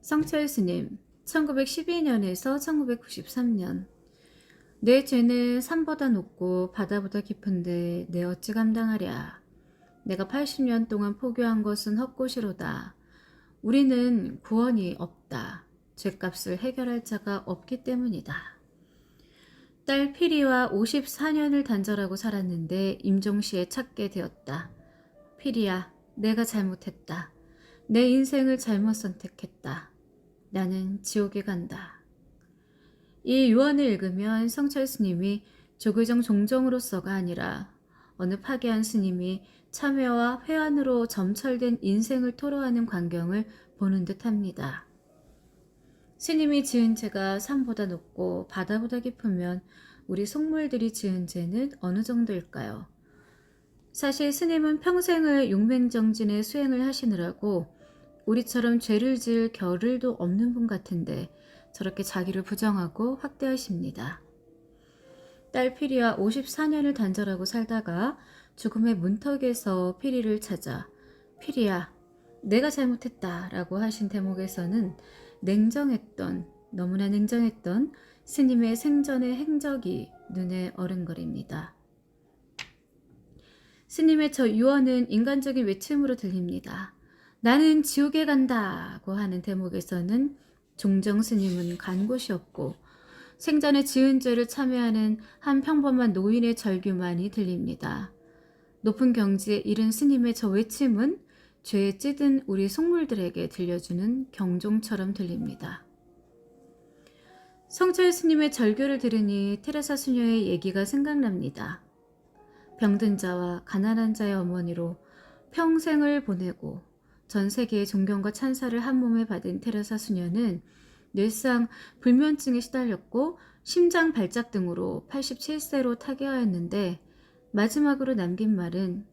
성철 스님, 1912년에서 1993년. 내 죄는 산보다 높고 바다보다 깊은데 내 어찌 감당하랴. 내가 80년 동안 포교한 것은 헛것이로다. 우리는 구원이 없다. 죄값을 해결할 자가 없기 때문이다. 딸 피리와 54년을 단절하고 살았는데 임종시에 찾게 되었다. 피리야, 내가 잘못했다. 내 인생을 잘못 선택했다. 나는 지옥에 간다. 이 유언을 읽으면 성철 스님이 조규정 종정으로서가 아니라 어느 파괴한 스님이 참회와 회한으로 점철된 인생을 토로하는 광경을 보는 듯합니다. 스님이 지은 죄가 산보다 높고 바다보다 깊으면 우리 속물들이 지은 죄는 어느 정도일까요? 사실 스님은 평생을 용맹정진의 수행을 하시느라고 우리처럼 죄를 지을 겨를도 없는 분 같은데 저렇게 자기를 부정하고 확대하십니다. 딸 피리와 54년을 단절하고 살다가 죽음의 문턱에서 피리를 찾아 피리야, 내가 잘못했다 라고 하신 대목에서는 너무나 냉정했던 스님의 생전의 행적이 눈에 어른거립니다. 스님의 저 유언은 인간적인 외침으로 들립니다. 나는 지옥에 간다고 하는 대목에서는 종정 스님은 간 곳이 없고 생전에 지은 죄를 참회하는 한 평범한 노인의 절규만이 들립니다. 높은 경지에 이른 스님의 저 외침은 죄에 찌든 우리 속물들에게 들려주는 경종처럼 들립니다. 성철 스님의 절규를 들으니 테레사 수녀의 얘기가 생각납니다. 병든 자와 가난한 자의 어머니로 평생을 보내고 전 세계의 존경과 찬사를 한 몸에 받은 테레사 수녀는 뇌상 불면증에 시달렸고 심장 발작 등으로 87세로 타계하였는데 마지막으로 남긴 말은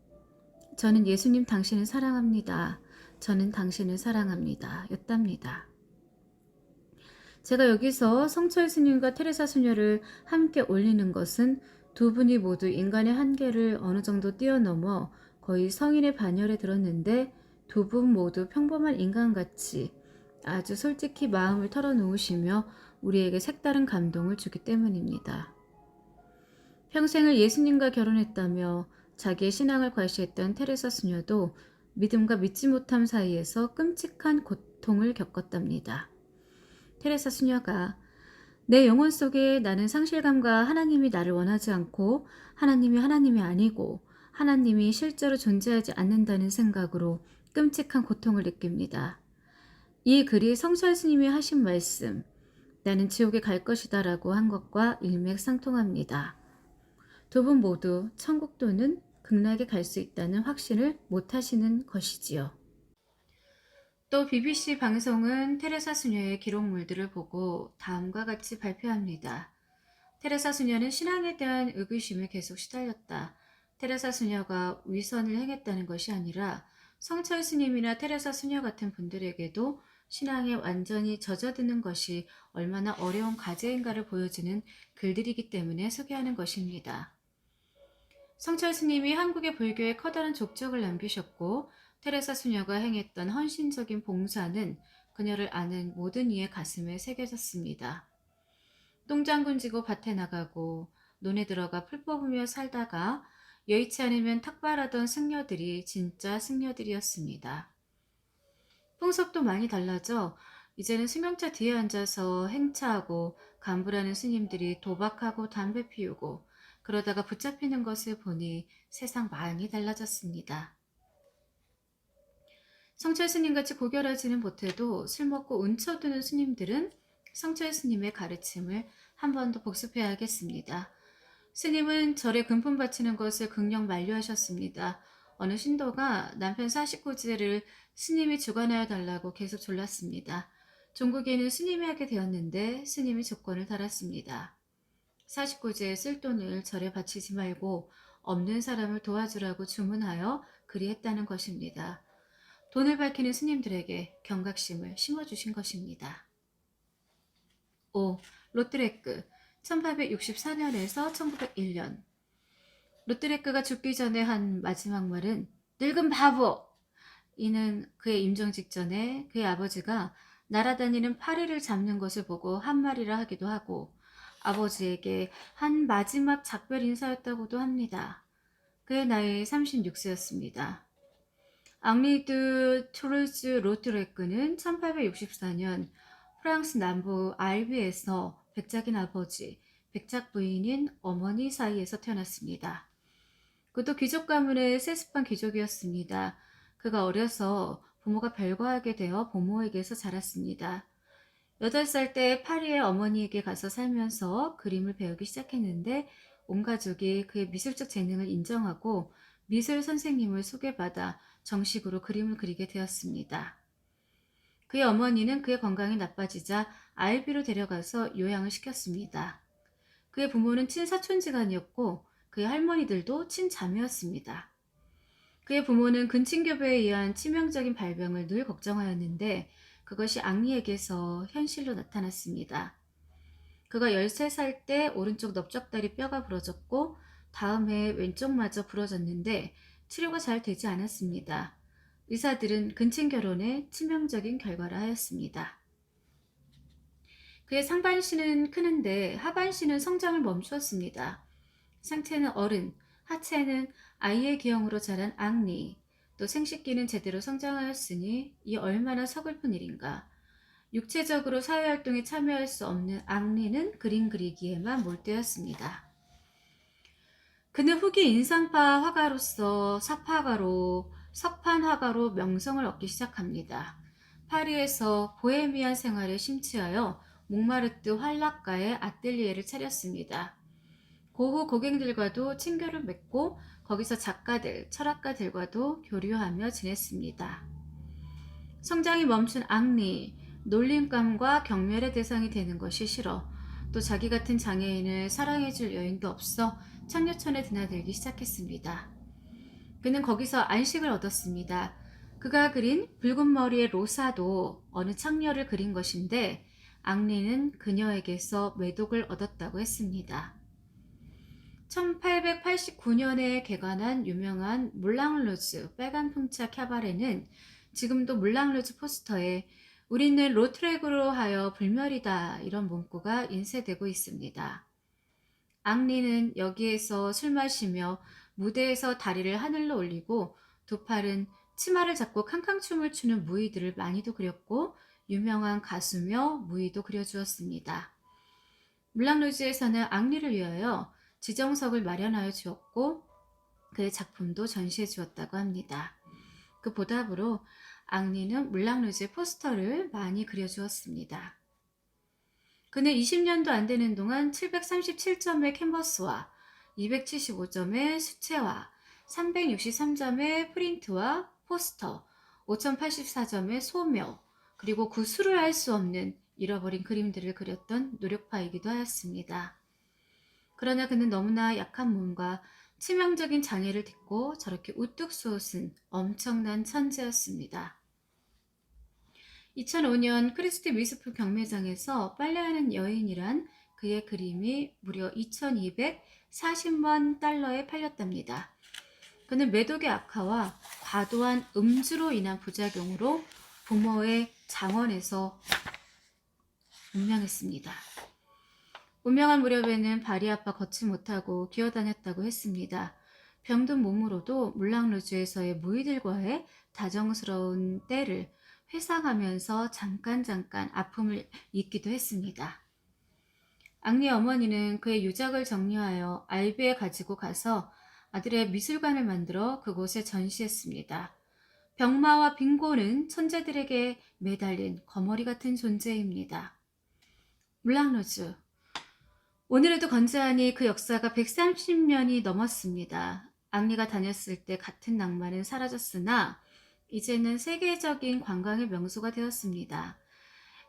저는 예수님 당신을 사랑합니다. 저는 당신을 사랑합니다. 였답니다. 제가 여기서 성철 스님과 테레사 수녀를 함께 올리는 것은 두 분이 모두 인간의 한계를 어느 정도 뛰어넘어 거의 성인의 반열에 들었는데 두 분 모두 평범한 인간같이 아주 솔직히 마음을 털어놓으시며 우리에게 색다른 감동을 주기 때문입니다. 평생을 예수님과 결혼했다며 자기의 신앙을 과시했던 테레사 수녀도 믿음과 믿지 못함 사이에서 끔찍한 고통을 겪었답니다. 테레사 수녀가 내 영혼 속에 나는 상실감과 하나님이 나를 원하지 않고 하나님이 아니고 하나님이 실제로 존재하지 않는다는 생각으로 끔찍한 고통을 느낍니다. 이 글이 성철 스님이 하신 말씀, 나는 지옥에 갈 것이다 라고 한 것과 일맥상통합니다. 두 분 모두 천국 또는 극락에 갈 수 있다는 확신을 못하시는 것이지요. 또 BBC 방송은 테레사 수녀의 기록물들을 보고 다음과 같이 발표합니다. 테레사 수녀는 신앙에 대한 의구심에 계속 시달렸다. 테레사 수녀가 위선을 행했다는 것이 아니라 성철 스님이나 테레사 수녀 같은 분들에게도 신앙에 완전히 젖어드는 것이 얼마나 어려운 과제인가를 보여주는 글들이기 때문에 소개하는 것입니다. 성철 스님이 한국의 불교에 커다란 족적을 남기셨고 테레사 수녀가 행했던 헌신적인 봉사는 그녀를 아는 모든 이의 가슴에 새겨졌습니다. 똥장군 지고 밭에 나가고 논에 들어가 풀 뽑으며 살다가 여의치 않으면 탁발하던 승려들이 진짜 승려들이었습니다. 풍속도 많이 달라져 이제는 수명차 뒤에 앉아서 행차하고 간부라는 스님들이 도박하고 담배 피우고 그러다가 붙잡히는 것을 보니 세상 많이 달라졌습니다. 성철 스님같이 고결하지는 못해도 술 먹고 운쳐드는 스님들은 성철 스님의 가르침을 한 번 더 복습해야겠습니다. 스님은 절에 금품 바치는 것을 극력 만류하셨습니다. 어느 신도가 남편 49제를 스님이 주관하여 달라고 계속 졸랐습니다. 종국에는 스님이 하게 되었는데 스님이 조건을 달았습니다. 49제에 쓸 돈을 절에 바치지 말고 없는 사람을 도와주라고 주문하여 그리했다는 것입니다. 돈을 밝히는 스님들에게 경각심을 심어주신 것입니다. 5. 로트레크 1864년에서 1901년. 로트레크가 죽기 전에 한 마지막 말은 늙은 바보! 이는 그의 임종 직전에 그의 아버지가 날아다니는 파리를 잡는 것을 보고 한 말이라 하기도 하고 아버지에게 한 마지막 작별 인사였다고도 합니다. 그의 나이 36세였습니다. 앙리 드 투르즈 로트레크는 1864년 프랑스 남부 알비에서 백작인 아버지, 백작 부인인 어머니 사이에서 태어났습니다. 그도 귀족 가문의 세습한 귀족이었습니다. 그가 어려서 부모가 별거하게 되어 부모에게서 자랐습니다. 8살 때 파리의 어머니에게 가서 살면서 그림을 배우기 시작했는데 온 가족이 그의 미술적 재능을 인정하고 미술 선생님을 소개받아 정식으로 그림을 그리게 되었습니다. 그의 어머니는 그의 건강이 나빠지자 알비로 데려가서 요양을 시켰습니다. 그의 부모는 친사촌지간이었고 그의 할머니들도 친자매였습니다. 그의 부모는 근친교배에 의한 치명적인 발병을 늘 걱정하였는데 그것이 앙리에게서 현실로 나타났습니다. 그가 13살 때 오른쪽 넓적다리 뼈가 부러졌고 다음 해에 왼쪽마저 부러졌는데 치료가 잘 되지 않았습니다. 의사들은 근친결혼에 치명적인 결과를 하였습니다. 그의 상반신은 크는데 하반신은 성장을 멈추었습니다. 상체는 어른, 하체는 아이의 기형으로 자란 앙리, 또 생식기는 제대로 성장하였으니 이 얼마나 서글픈 일인가. 육체적으로 사회활동에 참여할 수 없는 앙리는 그림 그리기에만 몰두했습니다. 그는 후기 인상파 화가로서 사파가로, 석판화가로 명성을 얻기 시작합니다. 파리에서 보헤미안 생활에 심취하여 몽마르트 활락가의 아뜰리에를 차렸습니다. 고흐 고객들과도 친교를 맺고 거기서 작가들, 철학가들과도 교류하며 지냈습니다. 성장이 멈춘 앙리, 놀림감과 경멸의 대상이 되는 것이 싫어 또 자기 같은 장애인을 사랑해줄 여인도 없어 청류촌에 드나들기 시작했습니다. 그는 거기서 안식을 얻었습니다. 그가 그린 붉은 머리의 로사도 어느 창녀를 그린 것인데 앙리는 그녀에게서 매독을 얻었다고 했습니다. 1889년에 개관한 유명한 물랑루즈 빨간 풍차 캬바레는 지금도 물랑루즈 포스터에 우리는 로트렉으로 하여 불멸이다 이런 문구가 인쇄되고 있습니다. 앙리는 여기에서 술 마시며 무대에서 다리를 하늘로 올리고 두 팔은 치마를 잡고 캉캉춤을 추는 무희들을 많이도 그렸고 유명한 가수며 무희도 그려주었습니다. 물랑루즈에서는 앙리를 위하여 지정석을 마련하여 주었고 그의 작품도 전시해 주었다고 합니다. 그 보답으로 앙리는 물랑루즈의 포스터를 많이 그려주었습니다. 그는 20년도 안 되는 동안 737점의 캔버스와 275점의 수채화, 363점의 프린트와 포스터, 5084점의 소묘, 그리고 구수를 할 수 없는 잃어버린 그림들을 그렸던 노력파이기도 하였습니다. 그러나 그는 너무나 약한 몸과 치명적인 장애를 딛고 저렇게 우뚝 솟은 엄청난 천재였습니다. 2005년 크리스티 미스풀 경매장에서 빨래하는 여인이란 그의 그림이 무려 2240만 달러에 팔렸답니다. 그는 매독의 악화와 과도한 음주로 인한 부작용으로 부모의 장원에서 운명했습니다. 운명한 무렵에는 발이 아파 걷지 못하고 기어다녔다고 했습니다. 병든 몸으로도 물랑루즈에서의 무희들과의 다정스러운 때를 회상하면서 잠깐 아픔을 잊기도 했습니다. 앙리 어머니는 그의 유적을 정리하여 알비에 가지고 가서 아들의 미술관을 만들어 그곳에 전시했습니다. 병마와 빙고는 천재들에게 매달린 거머리 같은 존재입니다. 물랑루즈, 오늘에도 건재하니 그 역사가 130년이 넘었습니다. 앙리가 다녔을 때 같은 낭만은 사라졌으나 이제는 세계적인 관광의 명소가 되었습니다.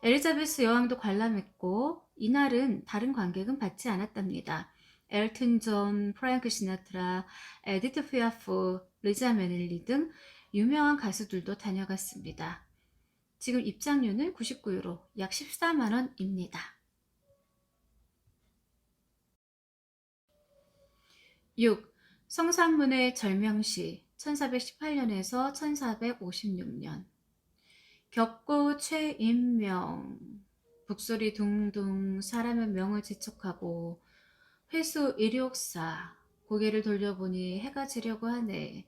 엘리자베스 여왕도 관람했고 이날은 다른 관객은 받지 않았답니다. 엘튼 존, 프랭크 시나트라, 에디트 피아프, 리자 메넬리 등 유명한 가수들도 다녀갔습니다. 지금 입장료는 99유로, 약 14만 원입니다. 6. 성산문의 절명시 1418년에서 1456년 격고 최인명. 북소리 둥둥 사람의 명을 지촉하고 회수 일욕사. 고개를 돌려보니 해가 지려고 하네.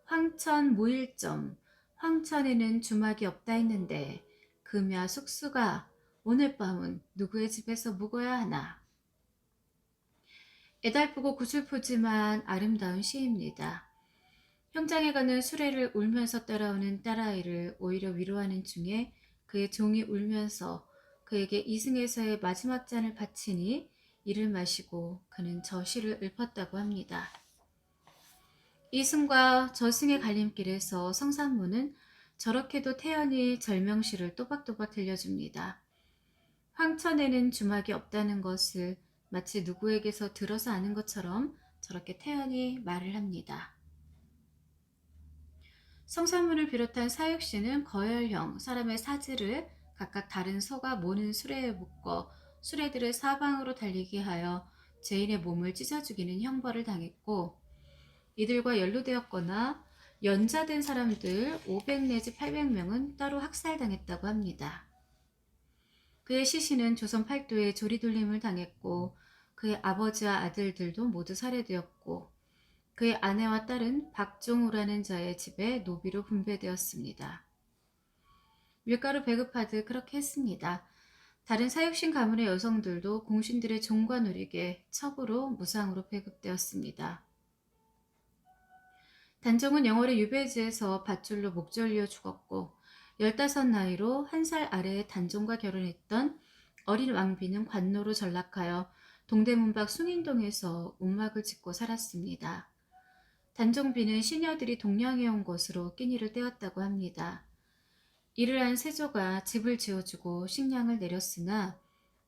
황천 무일점. 황천에는 주막이 없다 했는데 금야 숙수가 오늘 밤은 누구의 집에서 묵어야 하나. 애달프고 구슬프지만 아름다운 시입니다. 현장에 가는 수레를 울면서 따라오는 딸아이를 오히려 위로하는 중에 그의 종이 울면서 그에게 이승에서의 마지막 잔을 바치니 이를 마시고 그는 저 시를 읊었다고 합니다. 이승과 저승의 갈림길에서 성산문은 저렇게도 태연히 절명시를 또박또박 들려줍니다. 황천에는 주막이 없다는 것을 마치 누구에게서 들어서 아는 것처럼 저렇게 태연히 말을 합니다. 성산문을 비롯한 사육시는 거열형 사람의 사지를 각각 다른 소가 모는 수레에 묶어 수레들을 사방으로 달리게 하여 죄인의 몸을 찢어 죽이는 형벌을 당했고, 이들과 연루되었거나 연좌된 사람들 500 내지 800명은 따로 학살당했다고 합니다. 그의 시신은 조선 팔도에 조리돌림을 당했고 그의 아버지와 아들들도 모두 살해되었고 그의 아내와 딸은 박종우라는 자의 집에 노비로 분배되었습니다. 밀가루 배급하듯 그렇게 했습니다. 다른 사육신 가문의 여성들도 공신들의 종과 누리게 첩으로 무상으로 배급되었습니다. 단종은 영월의 유배지에서 밧줄로 목 졸려 죽었고 15 나이로 1살 아래의 단종과 결혼했던 어린 왕비는 관노로 전락하여 동대문 밖 숭인동에서 움막을 짓고 살았습니다. 단종비는 시녀들이 동냥해온 것으로 끼니를 때웠다고 합니다. 이를 안 세조가 집을 지어주고 식량을 내렸으나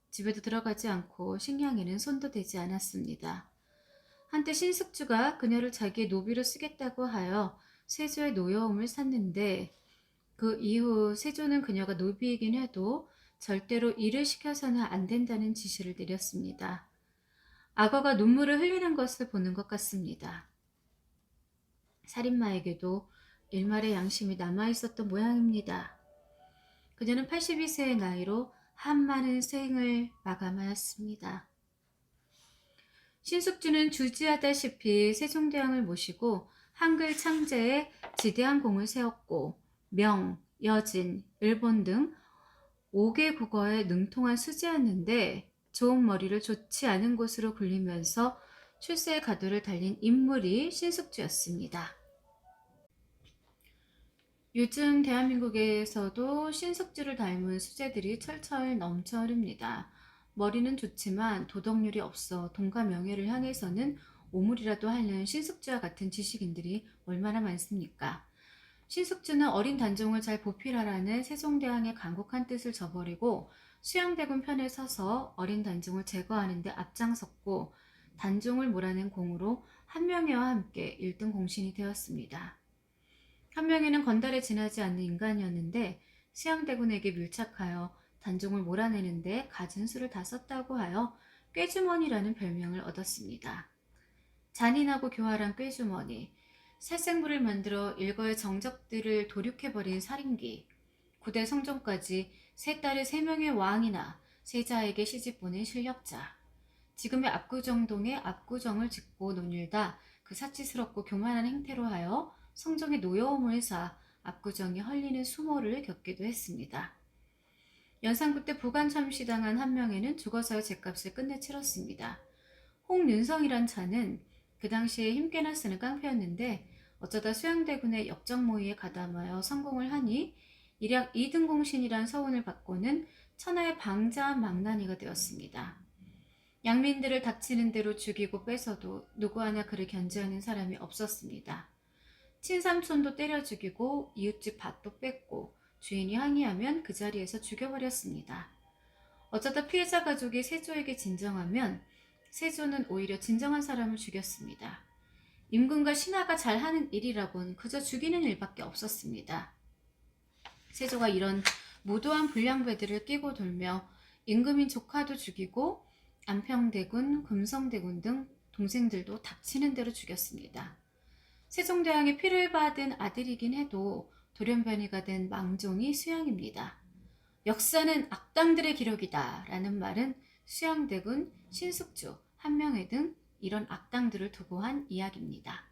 집에도 들어가지 않고 식량에는 손도 대지 않았습니다. 한때 신숙주가 그녀를 자기의 노비로 쓰겠다고 하여 세조의 노여움을 샀는데 그 이후 세조는 그녀가 노비이긴 해도 절대로 일을 시켜서는 안 된다는 지시를 내렸습니다. 악어가 눈물을 흘리는 것을 보는 것 같습니다. 살인마에게도 일말의 양심이 남아있었던 모양입니다. 그녀는 82세의 나이로 한 많은 생을 마감하였습니다. 신숙주는 주지하다시피 세종대왕을 모시고 한글 창제에 지대한 공을 세웠고 명, 여진, 일본 등 5개 국어에 능통한 수지였는데 좋은 머리를 좋지 않은 곳으로 굴리면서 출세의 가도를 달린 인물이 신숙주였습니다. 요즘 대한민국에서도 신숙주를 닮은 수재들이 철철 넘쳐 흐릅니다. 머리는 좋지만 도덕률이 없어 돈과 명예를 향해서는 오물이라도 하는 신숙주와 같은 지식인들이 얼마나 많습니까? 신숙주는 어린 단종을 잘 보필하라는 세종대왕의 간곡한 뜻을 저버리고 수양대군 편에 서서 어린 단종을 제거하는 데 앞장섰고 단종을 몰아낸 공으로 한명회와 함께 1등 공신이 되었습니다. 한명회는 건달에 지나지 않는 인간이었는데 수양대군에게 밀착하여 단종을 몰아내는데 갖은 수를 다 썼다고 하여 꾀주머니라는 별명을 얻었습니다. 잔인하고 교활한 꾀주머니, 살생부를 만들어 일거의 정적들을 도륙해버린 살인귀, 9대 성종까지 세 딸의 3명의 왕이나 세자에게 시집보낸 실력자, 지금의 압구정동에 압구정을 짓고 논일다 그 사치스럽고 교만한 행태로 하여 성종의 노여움을 사 압구정이 헐리는 수모를 겪기도 했습니다. 연산군 때 부관 참시당한 한명회는 죽어서야 죗값을 끝내 치렀습니다. 홍윤성이란 자는 그 당시에 힘께나 쓰는 깡패였는데 어쩌다 수양대군의 역적모의에 가담하여 성공을 하니 일약 2등 공신이란 서운을 받고는 천하의 방자한 망나니가 되었습니다. 양민들을 닥치는 대로 죽이고 뺏어도 누구 하나 그를 견제하는 사람이 없었습니다. 친삼촌도 때려 죽이고 이웃집 밭도 뺏고 주인이 항의하면 그 자리에서 죽여버렸습니다. 어쩌다 피해자 가족이 세조에게 진정하면 세조는 오히려 진정한 사람을 죽였습니다. 임금과 신하가 잘하는 일이라곤 그저 죽이는 일밖에 없었습니다. 세조가 이런 무도한 불량배들을 끼고 돌며 임금인 조카도 죽이고 안평대군, 금성대군 등 동생들도 닥치는 대로 죽였습니다. 세종대왕의 피를 받은 아들이긴 해도 돌연변이가 된 망종이 수양입니다. 역사는 악당들의 기록이다 라는 말은 수양대군, 신숙주, 한명회 등 이런 악당들을 두고 한 이야기입니다.